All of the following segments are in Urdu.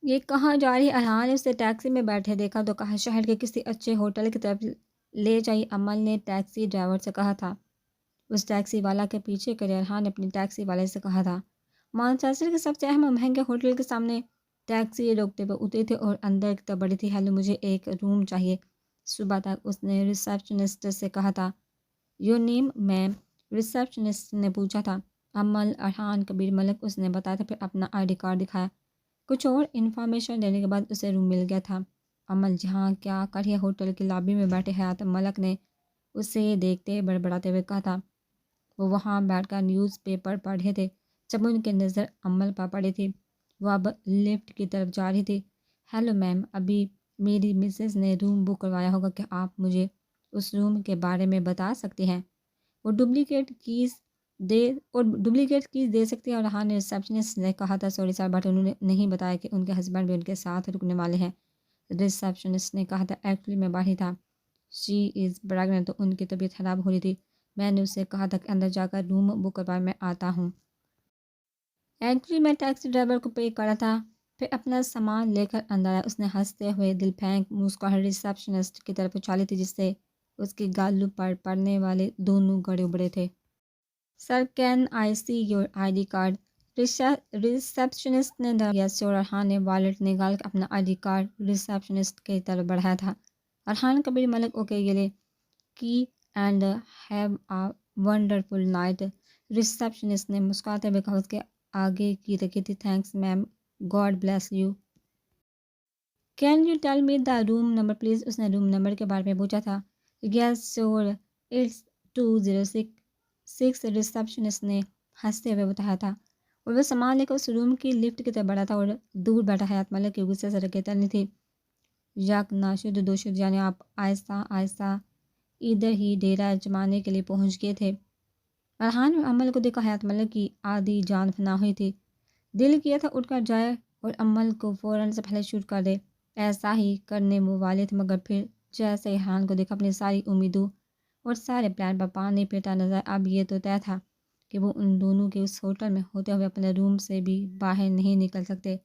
یہ کہاں جا رہی؟ ارحان نے اسے ٹیکسی میں بیٹھے دیکھا تو کہا شہر کے کسی اچھے ہوٹل کی طرف لے جائیے، عمل نے ٹیکسی ڈرائیور سے کہا تھا۔ اس ٹیکسی والا کے پیچھے کرے ارحان نے اپنی ٹیکسی والے سے کہا تھا۔ مانچسٹر کے سب سے اہم اور مہنگے ہوٹل کے سامنے ٹیکسی روکتے ہوئے اتری تھی اور اندر کی طرف بڑھی تھی۔ ہیلو، مجھے ایک روم چاہیے۔ صبح تک اس نے ریسیپشنسٹ سے کہا تھا۔ Your name ma'am? ریسیپشنسٹ نے پوچھا تھا۔ عمل ارحان کبیر ملک، اس نے بتایا تھا، پھر اپنا آئی ڈی کارڈ دکھایا۔ کچھ اور انفارمیشن دینے کے بعد اسے روم مل گیا تھا۔ عمل جہاں کیا کر رہی ہے؟ ہوٹل کی لابی میں بیٹھے حیات ملک نے اسے دیکھتے بڑبڑاتے ہوئے کہا تھا۔ وہ وہاں بیٹھ کر نیوز پیپر پڑھ رہے تھے جب ان کی نظر عمل پر پڑی تھی۔ وہ اب لفٹ کی طرف جا رہی تھی۔ ہیلو میم، ابھی میری مسز نے روم بک کروایا ہوگا، کیا آپ مجھے اس روم کے بارے میں بتا سکتی ہیں؟ وہ ڈپلیکیٹ کیز دے سکتی ہیں۔ اور ارحان نے ریسیپشنسٹ نے کہا تھا سوری سر، بٹ انہوں نے نہیں بتایا کہ ان کے ہسبینڈ بھی ان کے ساتھ رکنے والے ہیں۔ ریسیپشنسٹ نے کہا تھا ایکچولی میں باہر تھا، شی از پریگننٹ، تو ان کی طبیعت خراب ہو رہی تھی۔ میں نے اسے کہا تھا کہ اندر جا کر روم بک کروائے، میں آتا ہوں۔ ایکچولی میں ٹیکسی ڈرائیور کو پے کرا تھا۔ پھر اپنا سامان لے کر اندر آیا۔ اس نے ہنستے ہوئے دل پھینک مسکراہٹ ریسیپشنسٹ کی طرف اچھالی تھی جس سے اس کی گالوں پر پڑنے والے دونوں گڑے ابڑے تھے۔ Sir, can I see your I D card? Receptionist نے یس سر۔ ارحان نے والیٹ نکال کر اپنا آئی ڈی کارڈ ریسیپشنسٹ کی طرف بڑھایا تھا۔ ارحان کبیر ملک، اوکے گلے کی and have a wonderful night. Receptionist نے مسکراتے ہوئے کہا۔ اس کے آگے کی رکھی تھی، thanks ma'am, God bless you. Can you tell me the room number please? اس نے روم نمبر کے بارے میں پوچھا تھا۔ یس سر، اٹس 206۔ ریسیپشنسٹ نے ہنستے ہوئے بتایا تھا، اور وہ سامان لے کر اس روم کی لفٹ کی طرف بڑھا تھا اور دور بیٹھا حیات ملک کی غصے سے رگیں تلنی تھی۔ یک ناشد دو شد، یعنی آپ آہستہ آہستہ ادھر ہی ڈیرہ جمانے کے لیے پہنچ گئے تھے۔ ارحان نے عمل کو دیکھا۔ حیات ملک کی آدھی جان فنا ہوئی تھی۔ دل کیا تھا اٹھ کر جائے اور عمل کو فوراً سے پہلے شوٹ کر دے، ایسا ہی کرنے وہ والے تھے، مگر پھر جیسے ارحان کو دیکھا اپنی ساری امیدوں اور سارے پلان پر پانی پھرتا نظر، اب یہ تو طے تھا کہ وہ ان دونوں کے اس ہوٹل میں ہوتے ہوئے اپنے روم سے بھی باہر نہیں نکل سکتے۔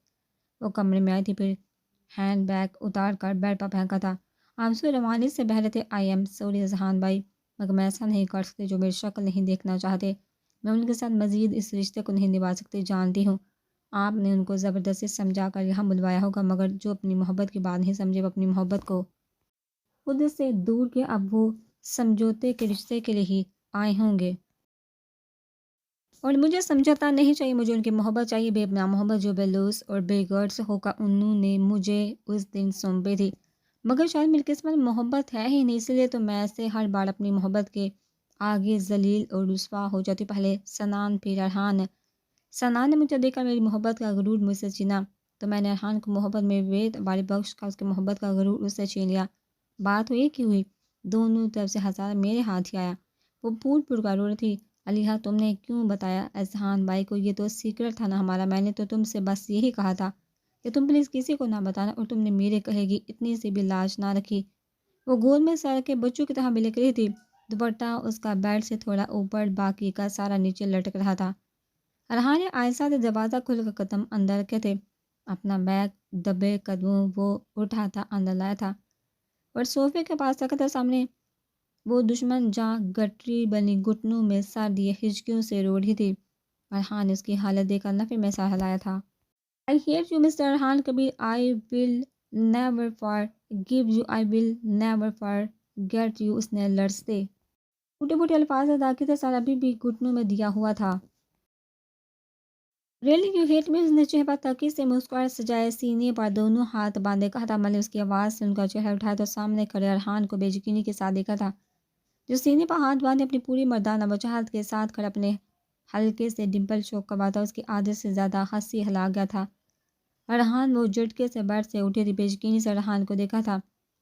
وہ کمرے میں آئی تھی، پھر ہینڈ بیگ اتار کر بیڈ پر پھینکا تھا۔ آنسو روانی سے بہہ رہے تھے۔ آئی ایم سوری اذہان بھائی، مگر میں ایسا نہیں کر سکتی، جو میری شکل نہیں دیکھنا چاہتے، میں ان کے ساتھ مزید اس رشتے کو نہیں نبھا سکتی۔ جانتی ہوں آپ نے ان کو زبردستی سمجھا کر یہاں بلوایا ہوگا، مگر جو اپنی محبت کی بات نہیں سمجھے وہ اپنی محبت کو خود سے دور کے، اب وہ سمجھوتے کے رشتے کے لیے ہی آئے ہوں گے۔ اور مجھے سمجھوتا نہیں چاہیے، مجھے ان کی محبت چاہیے، بے پناہ محبت جو بے لوث اور بے غرض ہو کر انہوں نے مجھے اس دن سونپی تھی۔ مگر شاید میری قسمت میں محبت ہے ہی نہیں، اس لیے تو میں سے ہر بار اپنی محبت کے آگے ذلیل اور رسوا ہو جاتی۔ پہلے سنان، پھر ارحان۔ سنان نے مجھے دیکھ کر میری محبت کا غرور مجھ سے چھینا، تو میں نے ارحان کو محبت میں باری بخش کر اس کی محبت کا غرور اس سے چھین لیا۔ بات ہوئی کہ ہوئی، دونوں طرف سے ہزار میرے ہاتھ ہی آیا۔ وہ پھوٹ پھوٹ کر رو رہی تھی۔ علیحا، تم نے کیوں بتایا اذہان بھائی کو؟ یہ تو سیکرٹ تھا نا ہمارا، میں نے تو تم سے بس یہی کہا تھا کہ تم پلیز کسی کو نہ بتانا، اور تم نے میرے کہے گی اتنی سی بھی لاج نہ رکھی۔ وہ گود میں سر کے بچوں کی طرح بلک رہی تھی۔ دوپٹہ اس کا بیڈ سے تھوڑا اوپر، باقی کا سارا نیچے لٹک رہا تھا۔ ارحان نے آہستہ سے دروازہ کھول کر قدم اندر رکھے تھے۔ اپنا بیگ دبے قدموں وہ اٹھا تھا، اندر لایا تھا اور صوفے کے پاس رکھا تھا سامنے۔ وہ دشمن جاں گٹری بنی گھٹنوں میں سر دیے ہچکیوں سے رو رہی تھی۔ ارحان نے اس کی حالت دیکھ کر نفی میں سر ہلایا تھا۔ I hate you mister Arhan Kabir, I will never forgive you, I will never forget you۔ اس نے لرزتے ٹوٹے پھوٹے الفاظ ادا کیے تھے، سر ابھی بھی گھٹنوں میں دیا ہوا تھا۔ Really you hate me؟ اس نے چہرہ پر تلخی سے مسکراہٹ سجائے سینے پر دونوں ہاتھ باندھے کہا تھا۔ عمل نے اس کی آواز سے ان کا چہرہ اٹھایا تو سامنے کھڑے ارحان کو بے یقینی کے ساتھ دیکھا تھا، جو سینے پر ہاتھ باندھے اپنی پوری مردانہ وجاہت کے ساتھ کھڑا اپنے ہلکے سے ڈمپل چوک کروا تھا۔ اس کی عادت سے زیادہ ہنسی ہلا گیا تھا۔ ارحان وہ جھٹکے سے بیڈ سے اٹھے تھی، بے یقینی سے ارحان کو دیکھا تھا،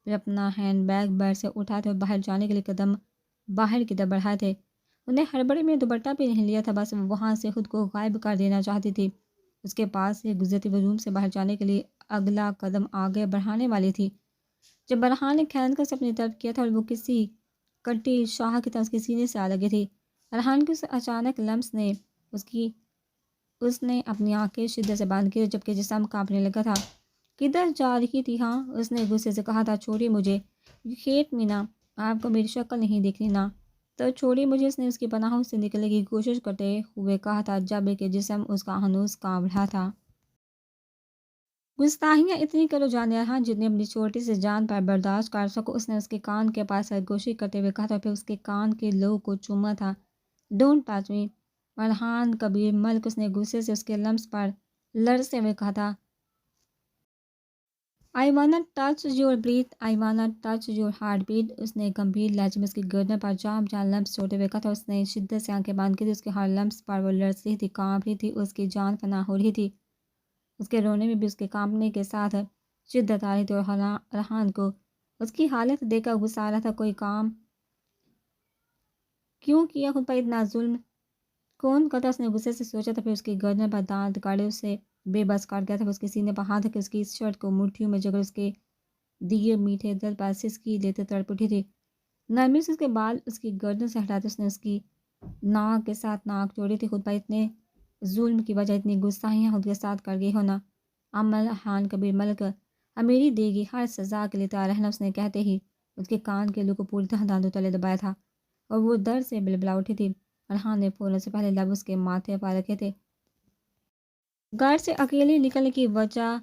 پھر اپنا ہینڈ بیگ بیڈ سے اٹھاتے اور باہر جانے کے لیے قدم باہر کی طرف بڑھائے تھے۔ انہیں ہڑبڑی میں دوپٹہ بھی نہیں لیا تھا، بس وہ وہاں سے خود کو غائب کر دینا چاہتی تھی۔ اس کے پاس سے گزرتی وہ روم سے باہر جانے کے لیے اگلا قدم آگے بڑھانے والی تھی، جب ارحان نے کھینچ کر اپنی طرف کیا تھا اور وہ کسی کٹی شاہ کی طرح اس کے سینے سے آ لگی تھی۔ ارحان کی اس اچانک لمس نے اس نے اپنی آنکھیں شدت سے بند کی، جبکہ جسم کانپنے لگا تھا۔ کدھر جا رہی تھی؟ ہاں، اس نے غصے سے کہا تھا۔ چھوڑی مجھے، کھیت مینا، آپ کو میری شکل نہیں دیکھنی نا؟ تو چھوڑی مجھے، اس نے اس کی پناہوں سے نکلنے کی کوشش کرتے ہوئے کہا تھا، جب کہ جسم اس کا ہنوز کانپ رہا تھا۔ گستاخیاں اتنی کرو جانیاں جتنی اپنی چھوٹی سی جان پر برداشت کر سکو، اس نے اس کے کان کے پاس سرگوشی کرتے ہوئے کہا تھا، پھر اس کے کان کے لوگ کو چوما تھا۔ ڈونٹ ٹچ می فرحان کبیر ملک، اس نے غصے سے اس کے لمس پر لرزتے ہوئے کہا تھا، آئی وانا ٹچ یور بریتھ، آئی وانا ٹچ یور ہارٹ بیٹ، اس نے گمبھیر لہجے میں اس کی گردن پر جام لمس چھوڑتے ہوئے کہا تھا۔ اس نے شدت سے آنکھیں بند کی تھی، اس کے ہر لمس پر وہ لرز رہی تھی، کانپ رہی تھی، اس کی جان فنا ہو رہی تھی۔ اس کے رونے میں بھی اس کے کانپنے کے ساتھ شدت آ رہی تھی، اور رحان کو اس کی حالت دیکھ کر غصہ آ رہا تھا۔ کوئی کام کیوں کیا خود پر اتنا ظلم؟ کون کرتا؟ اس نے غصے سے سوچا تھا، پھر اس کی گردن پر دانت گاڑے اسے بے بس کر گیا تھا۔ اس کے سینے پر ہاتھ رکھ کے اس کی شرٹ کو مٹھیوں میں جگڑ اس کے دیگر میٹھے دل پر سسکی لیتے تڑپ اٹھی تھی۔ نرمی سے اس کے بال اس کی گردن سے ہٹاتے اس نے اس کی ناک کے ساتھ ناک جوڑی تھی۔ خود پر اتنے ظلم کی وجہ اتنی گستاخیاں خود کے ساتھ کر گئی ہونا۔ عمل خان کبیر ملک امیری دے گی، ہر سزا کے لیے تیار رہنا، اس نے کہتے ہی اس کے کان کے لو کو پوری طرح دانتوں تلے دبایا تھا، اور وہ درد سے بلبلا اٹھی تھی۔ فرحان نے فوراً سے پہلے لب اس کے ماتھے پر رکھے تھے۔ گھر سے اکیلے نکلنے کی وجہ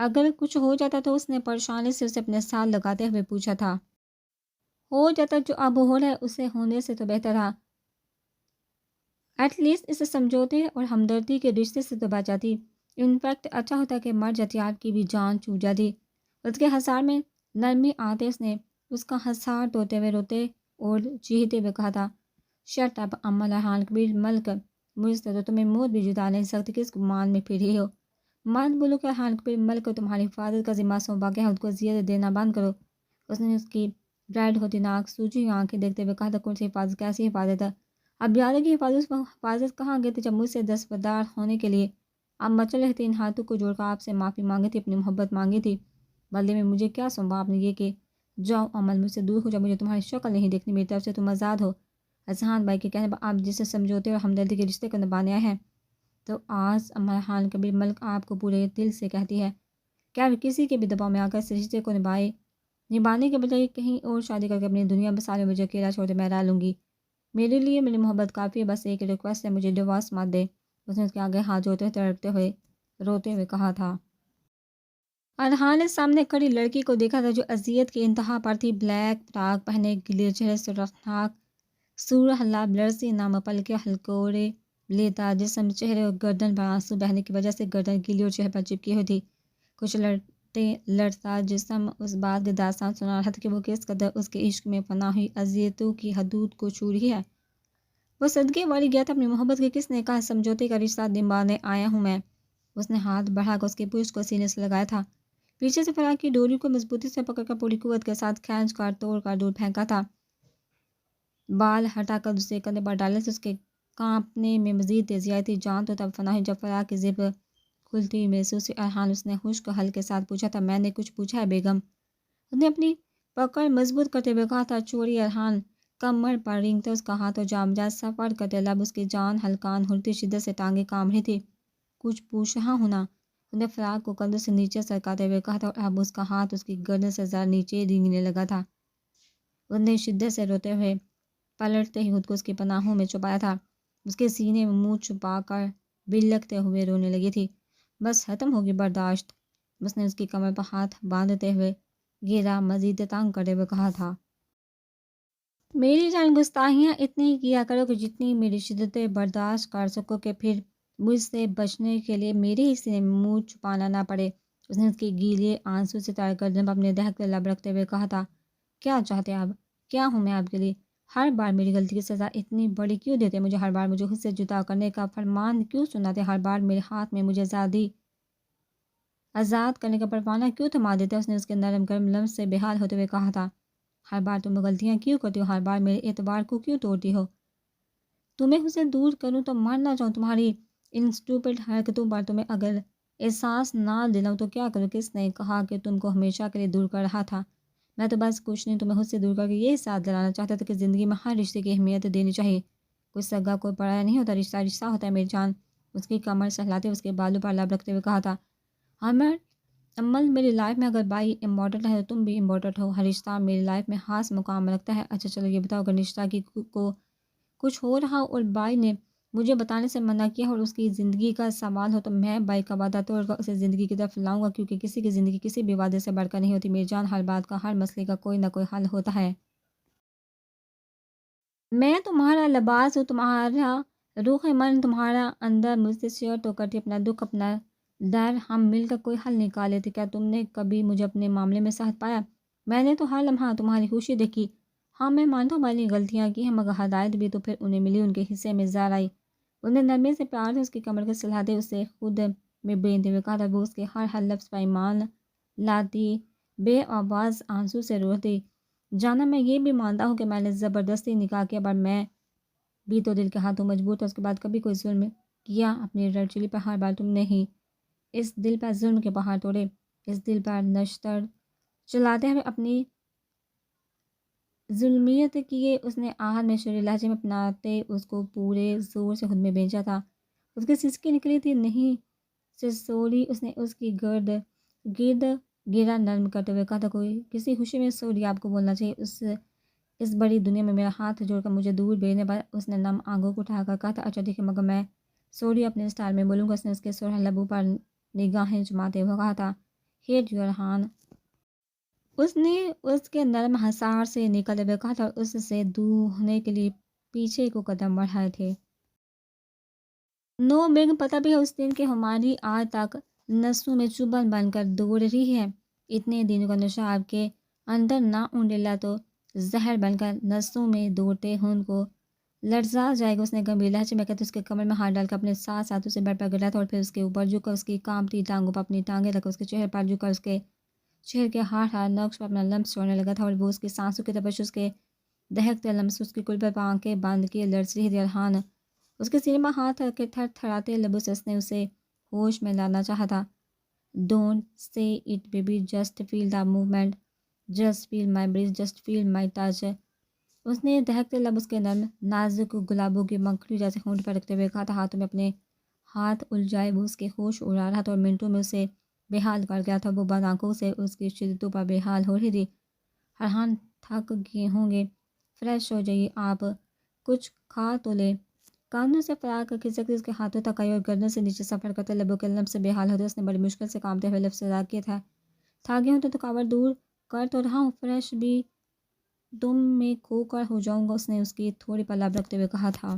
اگر کچھ ہو جاتا تو اس نے پریشانی سے اسے اپنے ساتھ لگاتے ہوئے پوچھا تھا۔ ہو جاتا جو اب ہو رہا ہے اسے ہونے سے تو بہتر رہا، ایٹ لیسٹ اسے سمجھوتے اور ہمدردی کے رشتے سے تو بچ جاتی۔ انفیکٹ اچھا ہوتا کہ مر جاتی، آپ کی بھی جان چھوٹ جاتی۔ اس کے ہزار میں نرمی آتے اس نے اس کا ہزار دھوتے ہوئے روتے اور چیختے ہوئے کہا تھا، شٹ اپ عمل خان کبیر ملک، مجھ سے تو تمہیں موت بھی جدا نہیں سکتی، کس گمان میں پھر رہی ہو؟ مت بولو کہ خان کبیر ملک کو تمہاری حفاظت کا ذمہ سونپا گیا ہے، خود کو اذیت دینا بند کرو۔ اس نے اس کی ریڈ ہوتی ناک سوجی آنکھیں دیکھتے ہوئے کہا تھا، کون سی حفاظت؟ کیسی حفاظت ہے؟ اب یاد ہے کہ حفاظت کہاں گئے تھے جب مجھ سے دستبردار ہونے کے لیے آپ مچل رہے تھے، ان ہاتھوں کو جوڑ کر آپ سے معافی مانگی تھی، اپنی محبت مانگی تھی، بدلے میں مجھے کیا سونپا آپ نے؟ یہ کہ جاؤ عمل، مجھ سے دور ہو جاؤ، مجھے تمہاری شکل نہیں دیکھنی، میری طرف سے تم آزاد ہو۔ اذہان بھائی کے کہنے پر آپ جسے سمجھوتے اور ہمدردی کے رشتے کو نبھانے آئے ہیں، تو آج عمل خان کبیر ملک آپ کو پورے دل سے کہتی ہے کہ آپ کسی کے بھی دباؤ میں آ کر اس رشتے کو نبھانے کے بجائے کہیں اور شادی کر کے اپنی دنیا بسالے مجھے اکیلا چھوڑ دے، میں رہ لوں گی، میرے لیے میری محبت کافی ہے، بس ایک ریکویسٹ ہے، مجھے ڈیورس مت دے۔ اس نے اس کے آگے ہاتھ جوڑتے ہوئے تڑپتے ہوئے روتے ہوئے کہا تھا۔ ارحان نے سامنے کھڑی لڑکی کو دیکھا تھا جو اذیت کی انتہا پر تھی، بلیک فراک پہنے، گلے چہرے سے رخناک سورہ لب، لرزی نام پلکے ہلکورے لیتا جسم، چہرے اور گردن پر آنسو بہنے کی وجہ سے گردن گیلی اور چہرے پر چپکی ہوئی تھی، کچھ لڑتا جسم اس بات کے داستان سنا رہا تھا کہ وہ کس قدر اس کے عشق میں فنا ہوئی اذیتوں کی حدود کو چھو رہی ہے۔ وہ صدقے والی گیا تھا، اپنی محبت کے کس نے کہا سمجھوتے کا رشتہ نبھانے آیا ہوں میں؟ اس نے ہاتھ بڑھا کر اس کی پشت کو سینے سے لگایا تھا، پیچھے سے فراق کی ڈوری کو مضبوطی سے پکڑ کر پوری قوت کے ساتھ کھینچ کر توڑ کر دور پھینکا تھا، بال ہٹا کر دوسرے کندھے پر ڈالنے سے اس کے کانپنے میں مزید تیزی آئی تھی۔ جان تو تب فنا ہوئی جب فراق کی زپ کھلتی ہوئی محسوس ہوئی۔ ارحان، اس نے خشک حل کے ساتھ پوچھا تھا۔ میں نے کچھ پوچھا ہے بیگم؟ اس نے اپنی پکڑ مضبوط کرتے ہوئے کہا تھا۔ چھوڑی ارحان، کمر پر رینگتے اس کا ہاتھ اور جام جات سفر کرتے لب، اس کی جان ہلکان ہلتی، شدت سے ٹانگیں کام رہی تھی۔ کچھ پوچھا ہونا؟ اس نے فراق کو کندھوں سے نیچے سرکاتے ہوئے کہا تھا، اور اب اس کا ہاتھ اس کی گردن سے ذرا نیچے رینگنے لگا تھا۔ اس نے شدت سے روتے ہوئے پلٹتے ہی خود کو اس کی پناہوں میں چھپایا تھا، اس کے سینے میں منہ چھپا کر بلکتے ہوئے رونے لگی تھی۔ بس ختم ہوگی برداشت؟ اس نے اس کی کمر پر ہاتھ باندھتے ہوئے گھیرا، مزید تنگ کرتے ہوئے کہا تھا۔ میری جان، گستاخیاں اتنی کیا کرو کہ جتنی میری شدت برداشت کر سکو، کہ پھر مجھ سے بچنے کے لیے میرے ہی سینے میں منہ چھپانا نہ پڑے۔ اس نے اس کی گیلے آنسو سے تر گردن پر اپنے دہکتے لب رکھتے ہوئے کہا تھا، کیا چاہتے آپ؟ کیا ہوں میں آپ کے لیے؟ ہر بار میری غلطی کی سزا اتنی بڑی کیوں دیتے مجھے؟ ہر بار مجھے خود سے جدا کرنے کا فرمان کیوں سناتے؟ ہر بار میرے ہاتھ میں مجھے آزاد کرنے کا پروانہ کیوں تھما دیتے؟ اس نے اس کے نرم گرم لمس سے بے حال ہوتے ہوئے کہا تھا، ہر بار تم غلطیاں کیوں کرتی ہو؟ ہر بار میرے اعتبار کو کیوں توڑتی ہو؟ تمہیں خود سے دور کروں تو مر نہ جاؤں؟ تمہاری ان اسٹوپڈ حرکتوں پر تمہیں اگر احساس نہ دلاؤں تو کیا کروں؟ کس نے کہا کہ تم کو ہمیشہ کے لیے دور کر رہا تھا؟ میں تو بس کچھ نہیں، تمہیں خود سے دور کر کے یہ احساس دلانا چاہتا تھا کہ زندگی میں ہر رشتے کی اہمیت دینی چاہیے، کوئی سگا کوئی پرایا نہیں ہوتا، رشتہ رشتہ ہوتا ہے میری جان۔ اس کی کمر سہلاتے اس کے بالوں پر لب رکھتے ہوئے کہا تھا، عمر عمل میری لائف میں اگر بائی امپورٹنٹ ہے تو تم بھی امپورٹنٹ ہو، ہر رشتہ میری لائف میں خاص مقام رکھتا ہے۔ اچھا چلو یہ بتاؤ، اگر رشتہ کی کو کچھ ہو رہا اور بائی نے مجھے بتانے سے منع کیا اور اس کی زندگی کا سوال ہو تو میں بائی کا وعدہ توڑ کر اسے زندگی کی طرف لاؤں گا، کیونکہ کسی کی زندگی کسی بھی وعدے سے بڑھ کر نہیں ہوتی میری جان۔ ہر بات کا، ہر مسئلے کا کوئی نہ کوئی حل ہوتا ہے۔ میں تمہارا لباس ہوں، تمہارا روح من، تمہارا اندر مجھ سے شیئر تو کرتی اپنا دکھ، اپنا ڈر، ہم مل کر کوئی حل نکال لیتے۔ کیا تم نے کبھی مجھے اپنے معاملے میں ساتھ پایا؟ میں نے تو ہر لمحہ تمہاری خوشی دیکھی۔ ہاں میں مانتا ہوں میں نے غلطیاں کی ہیں، مگر ہدایت بھی تو پھر انہیں ملی، ان کے حصے میں زار آئی۔ انہیں نرمی سے پیار سے اس کی کمر کے سلہاتے اسے خود میں بینتے ہوئے کہا تھا، وہ اس کے ہر لفظ پر ایمان لاتی، بے آواز آنسو سے روتی۔ جانا میں یہ بھی مانتا ہوں کہ میں نے زبردستی نکاح کیا، پر میں بھی تو دل کے ہاتھوں مجبور تھا۔ اس کے بعد کبھی کوئی ظلم کیا اپنی ریڈ چلی پر؟ ہر بار تم نے ہی اس دل پر ظلم کے پہاڑ توڑے، اس دل پر نشتر چلاتے ہوئے اپنی ظلمیت کیے۔ اس نے آہت میں شری لہجے میں اپناتے اس کو پورے زور سے خود میں بھیجا تھا۔ اس کی سسکی نکلی تھی، نہیں سسوری۔ اس نے اس کی گرد گرا نرم کرتے ہوئے کہا تھا، کوئی کسی خوشی میں سوری آپ کو بولنا چاہیے۔ اس بڑی دنیا میں میرا ہاتھ جوڑ کر مجھے دور بھیجنے پر اس نے نم آنکھوں کو اٹھا کر کہا تھا، اچھا ٹھیک ہے، مگر میں سوری اپنے اسٹائل میں بولوں گا۔ اس نے اس کے سرخ لبوں پر نگاہیں جماتے ہوئے کہا تھا، ہیٹ یور ہان۔ اس نے اس کے نرم حصار سے نکلتے ہوئے کہا تھا، اس سے دور ہونے کے لیے پیچھے کو قدم بڑھائے تھے۔ نو بگ، پتہ بھی ہے اس دن کے ہماری آج تک نسوں میں چبھن بن کر دوڑ رہی ہے۔ اتنے دنوں کا نشہ آپ کے اندر نہ اونڈیلا تو زہر بن کر نسوں میں دوڑتے ہون کو لرزا جائے گا۔ اس نے گمبھیر لہجے میں کہتے اس کے کمر میں ہاتھ ڈال کر اپنے ساتھ ساتھ اسے بیڈ پر گرا تھا اور پھر اس کے اوپر جھک کر اس کی کانپتی ٹانگوں پر اپنی ٹانگیں رکھ کر اس کے چہرے پر جھک کر اس کے چہرے کے ہر نقش پر اپنا لمس چھوڑنے لگا تھا، اور وہ اس کے سانسوں کے تپش، اس کے دہکتے لمس، اس کی کلبے پر آنکھیں باندھ کے لرز رہی تھی۔ ارحان اس کے سینے میں ہاتھ رکھ کے تھر تھراتے لبوں سے اس نے اسے ہوش میں لانا چاہا تھا۔ Don't say it baby, just feel the movement, just feel my breath, just feel my touch. اس نے دہکتے لب اس کے نرم نازک گلابوں کی مکھڑی جیسے ہونٹ پر رکھتے ہوئے کہا تھا، ہاتھوں میں اپنے ہاتھ الجھائے وہ اس کے ہوش اڑا رہا تھا اور منٹوں میں اسے بے حال کر گیا تھا۔ وہ بند آنکھوں سے اس کی شدتوں پر بے حال ہو رہی تھی۔ ارحان تھک گئے ہوں گے، فریش ہو جائیے، آپ کچھ کھا تو لے۔ کانوں سے فراق کھسکتی اس کے ہاتھوں تک آئی اور گردن سے نیچے سفر کرتے لبوں کے لمس سے بے حال ہوتے اس نے بڑی مشکل سے کامتے ہوئے لفظ ادا کیا تھا، تھاگے ہوں تو تھکاوٹ دور کر تو رہا ہوں، فریش بھی تم میں کھو کر ہو جاؤں گا۔ اس نے اس کی تھوڑی پر لب رکھتے ہوئے کہا تھا۔